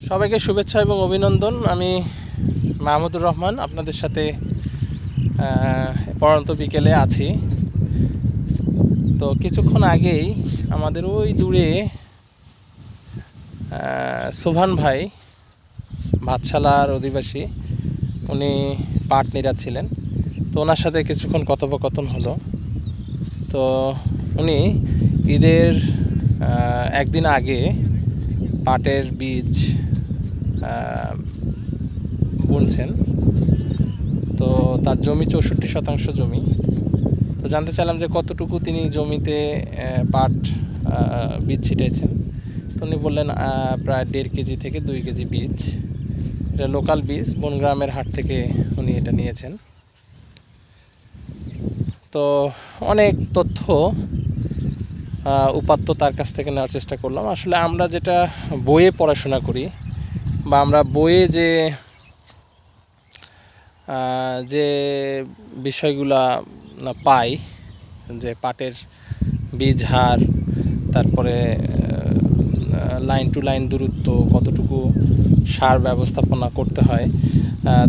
সবাইকে শুভেচ্ছা এবং অভিনন্দন। আমি মাহমুদুর রহমান আপনাদের সাথে পড়ন্ত বিকেলে আছি। তো কিছুক্ষণ আগেই আমাদের ওই দূরে সোভান ভাই, ভাতশালার অধিবাসী, উনি পাট নিড়াচ্ছিলেন। তো ওনার সাথে কিছুক্ষণ কথোপকথন হলো। তো উনি ঈদের একদিন আগে পাটের বীজ বুনছেন। তো তার জমি 64% জমি। তো জানতে চাইলাম যে কতটুকু তিনি জমিতে পাট বীজ ছিটাইছেন। তো উনি বললেন প্রায় 1.5 কেজি থেকে 2 কেজি বীজ। এটা লোকাল বীজ, বনগ্রামের হাট থেকে উনি এটা নিয়েছেন। তো অনেক তথ্য উপাত্ত তার কাছ থেকে নেওয়ার চেষ্টা করলাম। আসলে আমরা যেটা বইয়ে পড়াশোনা করি বা আমরা বইয়ে যে বিষয়গুলা পাই, যে পাটের বীজ হার, তারপরে লাইন টু লাইন দূরত্ব, কতটুকু সার ব্যবস্থাপনা করতে হয়,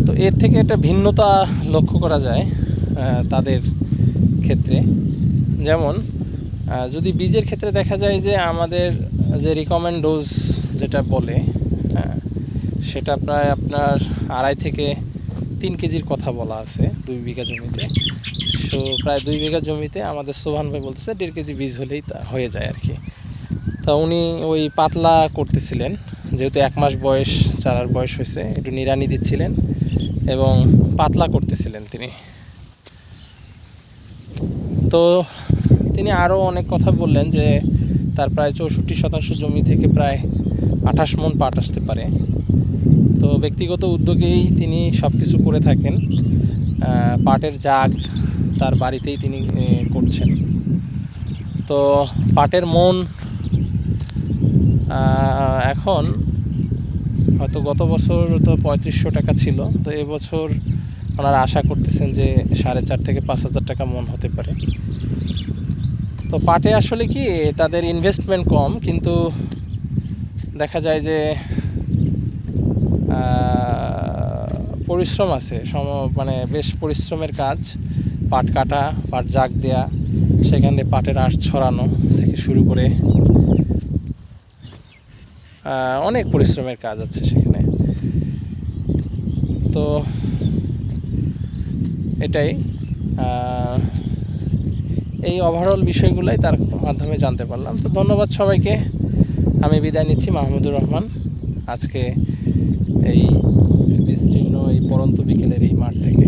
তো এর থেকে একটা ভিন্নতা লক্ষ্য করা যায় তাদের ক্ষেত্রে। যেমন যদি বীজের ক্ষেত্রে দেখা যায় যে আমাদের যে রিকমেন্ড ডোজ যেটা বলে, সেটা প্রায় আপনার 2.5 থেকে 3 কেজির কথা বলা আছে 2 বিঘা জমিতে। তো প্রায় 2 বিঘা জমিতে আমাদের সোহান ভাই বলতেছে 1.5 কেজি বীজ হলেই তা হয়ে যায় আর কি। তা উনি ওই পাতলা করতেছিলেন, যেহেতু 1 মাস বয়স, চারার বয়স হয়েছে, একটু নিড়ানি দিচ্ছিলেন এবং পাতলা করতেছিলেন তিনি। তো তিনি আরও অনেক কথা বললেন যে তার প্রায় 64% জমি থেকে প্রায় 28 মণ পাট আসতে পারে। তো ব্যক্তিগত উদ্যোগেই তিনি সব কিছু করে থাকেন। পাটের জাগ তার বাড়িতেই তিনি করছেন। তো পাটের মন এখন হয়তো গত বছর তো 3500 টাকা ছিল, তো এবছর ওনারা আশা করতেছেন যে 4,500 থেকে 5,000 টাকা মন হতে পারে। তো পাটে আসলে কি তাদের ইনভেস্টমেন্ট কম, কিন্তু দেখা যায় যে পরিশ্রম আছে, মানে বেশ পরিশ্রমের কাজ। পাট কাটা, পাট জাগ দেয়া, সেখানে পাটের আঁশ ছড়ানো থেকে শুরু করে অনেক পরিশ্রমের কাজ আছে সেখানে। তো এটাই এই ওভারঅল বিষয়গুলোই তার মাধ্যমে জানতে পারলাম। তো ধন্যবাদ সবাইকে। আমি বিদায় নিচ্ছি, মাহমুদুর রহমান, আজকে এই বিস্তীর্ণ এই পড়ন্ত বিকেলের এই মাঠ থেকে।